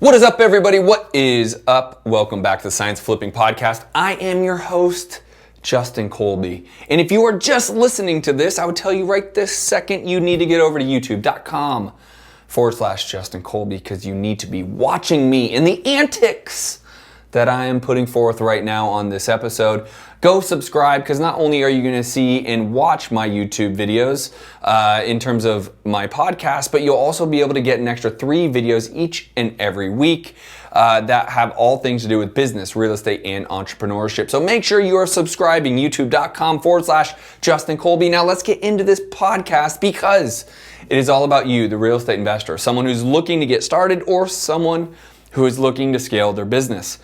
What is up, everybody? What is up? Welcome back to the Science Flipping Podcast. I am your host, Justin Colby. And if you are just listening to this, I would tell you right this second you need to get over to youtube.com/Justin Colby because you need to be watching me in the antics that I am putting forth right now on this episode. Go subscribe because not only are you going to see and watch my YouTube videos in terms of my podcast, but you'll also be able to get an extra 3 videos each and every week that have all things to do with business, real estate, and entrepreneurship. So make sure you are subscribing, youtube.com/Justin Colby. Now let's get into this podcast because it is all about you, the real estate investor, someone who's looking to get started or someone who is looking to scale their business.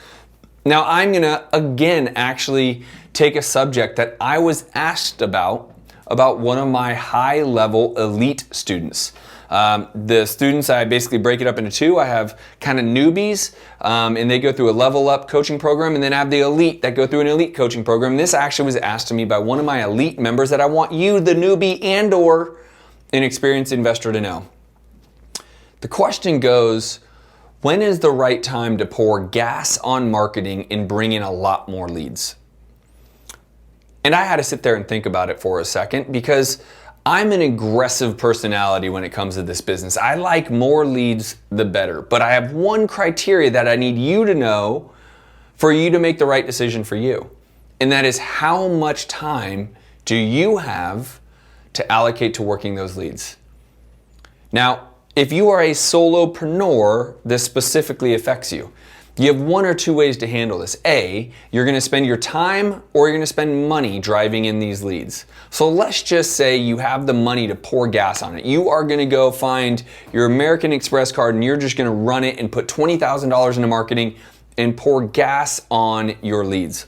Now, I'm going to, again, actually take a subject that I was asked about one of my high-level elite students. The students, I basically break it up into 2. I have kind of newbies, and they go through a level-up coaching program, and then I have the elite that go through an elite coaching program. And this actually was asked to me by one of my elite members that I want you, the newbie and or an experienced investor, to know. The question goes, when is the right time to pour gas on marketing and bring in a lot more leads? And I had to sit there and think about it for a second because I'm an aggressive personality when it comes to this business. I like more leads, the better. But I have one criteria that I need you to know for you to make the right decision for you. And that is, how much time do you have to allocate to working those leads? Now, if you are a solopreneur, this specifically affects you. You have 1 or 2 ways to handle this. A, you're going to spend your time or you're going to spend money driving in these leads. So let's just say you have the money to pour gas on it. You are going to go find your American Express card and you're just going to run it and put $20,000 into marketing and pour gas on your leads.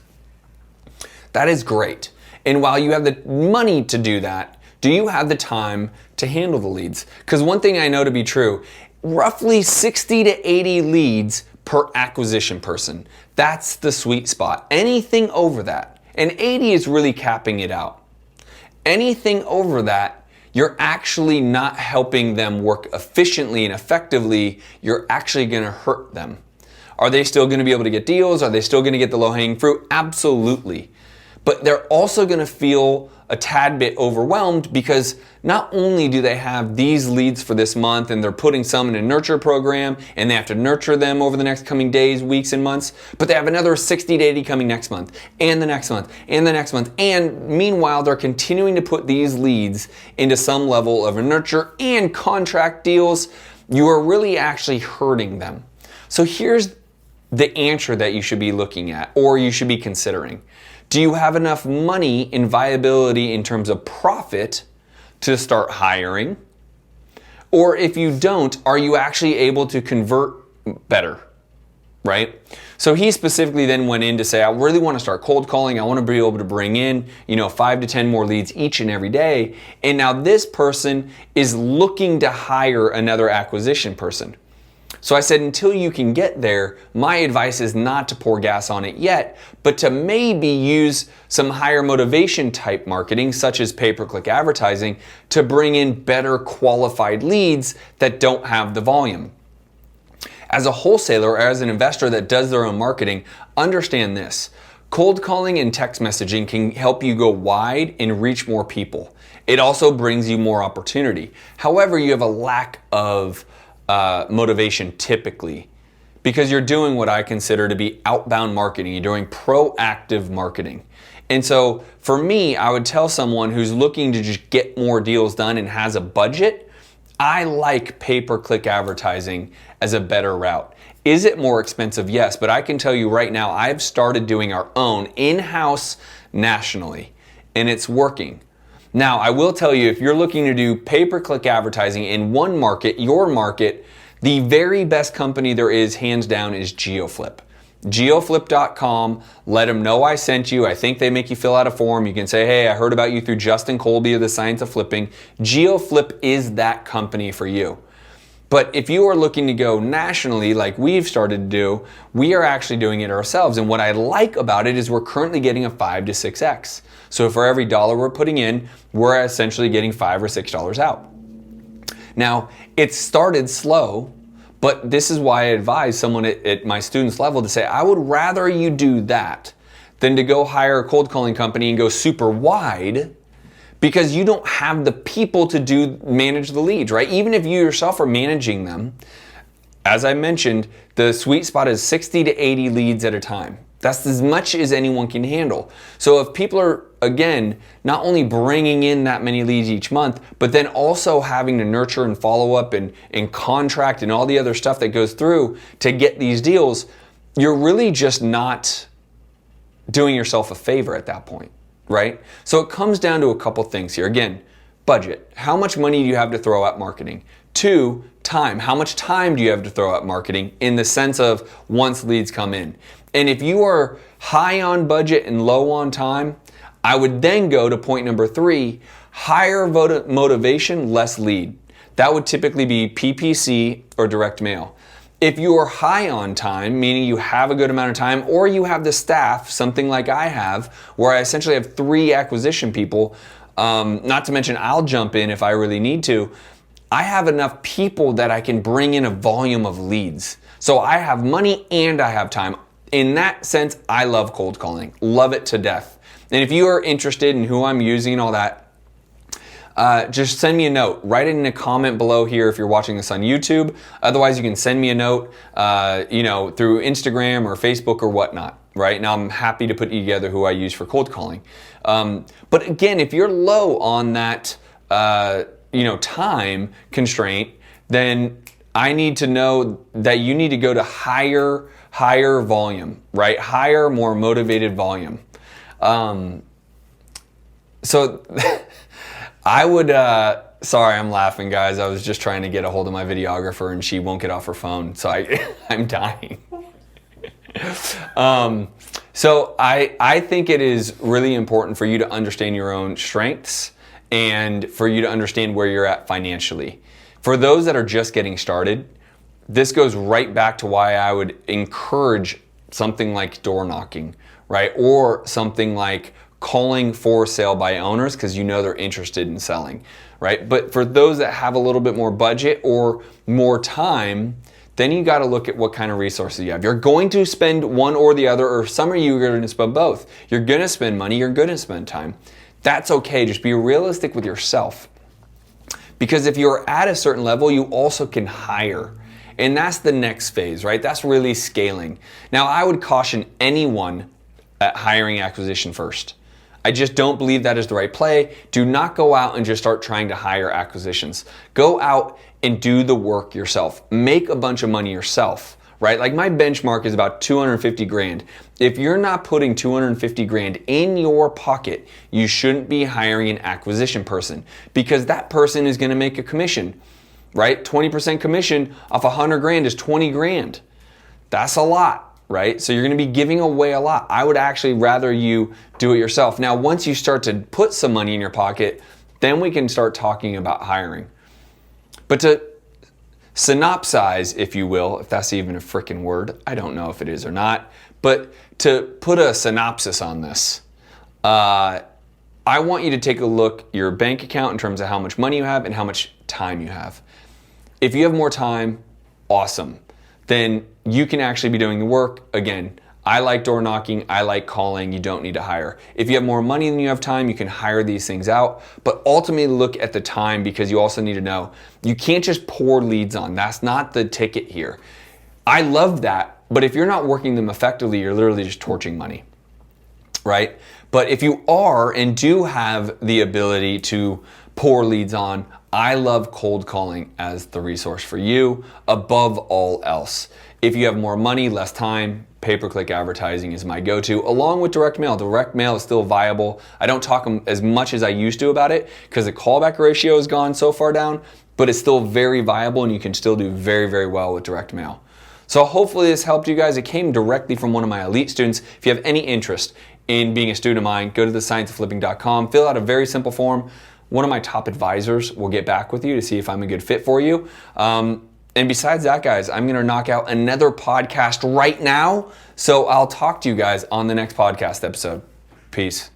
That is great. And while you have the money to do that, do you have the time to handle the leads? Because one thing I know to be true, roughly 60 to 80 leads per acquisition person. That's the sweet spot. Anything over that, and 80 is really capping it out. Anything over that, you're actually not helping them work efficiently and effectively. You're actually going to hurt them. Are they still going to be able to get deals? Are they still going to get the low-hanging fruit? Absolutely. But they're also going to feel a tad bit overwhelmed because not only do they have these leads for this month and they're putting some in a nurture program and they have to nurture them over the next coming days, weeks, and months, but they have another 60 to 80 coming next month and the next month and the next month. And meanwhile, they're continuing to put these leads into some level of a nurture and contract deals. You are really actually hurting them. So here's the answer that you should be looking at or you should be considering. Do you have enough money and viability in terms of profit to start hiring? Or if you don't, are you actually able to convert better, right? So he specifically then went in to say, I really want to start cold calling. I want to be able to bring in, 5 to 10 more leads each and every day. And now this person is looking to hire another acquisition person. So I said, until you can get there, my advice is not to pour gas on it yet, but to maybe use some higher motivation type marketing, such as pay-per-click advertising, to bring in better qualified leads that don't have the volume. As a wholesaler or as an investor that does their own marketing, understand this. Cold calling and text messaging can help you go wide and reach more people. It also brings you more opportunity. However, you have a lack of motivation typically because you're doing what I consider to be outbound marketing. You're doing proactive marketing. And so for me, I would tell someone who's looking to just get more deals done and has a budget, I like pay-per-click advertising as a better route. Is it more expensive? Yes, but I can tell you right now, I've started doing our own in-house nationally, and it's working. Now, I will tell you, if you're looking to do pay-per-click advertising in one market, your market, the very best company there is, hands down, is GeoFlip. GeoFlip.com, let them know I sent you. I think they make you fill out a form. You can say, hey, I heard about you through Justin Colby of the Science of Flipping. GeoFlip is that company for you. But if you are looking to go nationally like we've started to do, we are actually doing it ourselves. And what I like about it is we're currently getting a 5 to 6x. So for every dollar we're putting in, we're essentially getting $5 or $6 out. Now, it started slow, But this is why I advise someone at my students' level to say, I would rather you do that than to go hire a cold calling company and go super wide, because you don't have the people to manage the leads, right? Even if you yourself are managing them, as I mentioned, the sweet spot is 60 to 80 leads at a time. That's as much as anyone can handle. So if people are, again, not only bringing in that many leads each month, but then also having to nurture and follow up and contract and all the other stuff that goes through to get these deals, you're really just not doing yourself a favor at that point, right? So it comes down to a couple things here. Again, budget. How much money do you have to throw at marketing? 2, time. How much time do you have to throw at marketing in the sense of once leads come in? And if you are high on budget and low on time, I would then go to point number 3, higher motivation, less lead. That would typically be PPC or direct mail. If you are high on time, meaning you have a good amount of time, or you have the staff, something like I have, where I essentially have 3 acquisition people, not to mention I'll jump in if I really need to, I have enough people that I can bring in a volume of leads. So I have money and I have time. In that sense, I love cold calling. Love it to death. And if you are interested in who I'm using and all that, just send me a note. Write it in a comment below here if you're watching this on YouTube. Otherwise, you can send me a note through Instagram or Facebook or whatnot. Right now, I'm happy to put together who I use for cold calling. But again, if you're low on that time constraint, then I need to know that you need to go to higher volume, right? Higher, more motivated volume. So I would, sorry, I'm laughing, guys. I was just trying to get a hold of my videographer and she won't get off her phone. So I'm dying. So I think it is really important for you to understand your own strengths and for you to understand where you're at financially. For those that are just getting started, this goes right back to why I would encourage something like door knocking, right? Or something like calling for sale by owners because you know they're interested in selling, right? But for those that have a little bit more budget or more time, then you got to look at what kind of resources you have. You're going to spend one or the other, or some of you are going to spend both. You're going to spend money, you're going to spend time. That's okay. Just be realistic with yourself. Because if you're at a certain level, you also can hire. And that's the next phase, right? That's really scaling. Now, I would caution anyone at hiring acquisition first. I just don't believe that is the right play. Do not go out and just start trying to hire acquisitions. Go out and do the work yourself. Make a bunch of money yourself, right? Like my benchmark is about 250 grand. If you're not putting 250 grand in your pocket, you shouldn't be hiring an acquisition person because that person is going to make a commission, right? 20% commission off 100 grand is 20 grand. That's a lot, right? So you're going to be giving away a lot. I would actually rather you do it yourself. Now, once you start to put some money in your pocket, then we can start talking about hiring. But to synopsize, if you will, if that's even a freaking word, I don't know if it is or not, but to put a synopsis on this, I want you to take a look at your bank account in terms of how much money you have and how much time you have. If you have more time, awesome. Then you can actually be doing the work. Again, I like door knocking, I like calling, you don't need to hire. If you have more money than you have time, you can hire these things out, but ultimately look at the time because you also need to know, you can't just pour leads on. That's not the ticket here. I love that, but if you're not working them effectively, you're literally just torching money, right? But if you are and do have the ability to pour leads on, I love cold calling as the resource for you above all else. If you have more money, less time, pay-per-click advertising is my go-to, along with direct mail. Direct mail is still viable. I don't talk as much as I used to about it because the callback ratio has gone so far down, but it's still very viable and you can still do very, very well with direct mail. So hopefully this helped you guys. It came directly from one of my elite students. If you have any interest in being a student of mine, go to thescienceofflipping.com, fill out a very simple form. One of my top advisors will get back with you to see if I'm a good fit for you. And besides that, guys, I'm going to knock out another podcast right now. So I'll talk to you guys on the next podcast episode. Peace.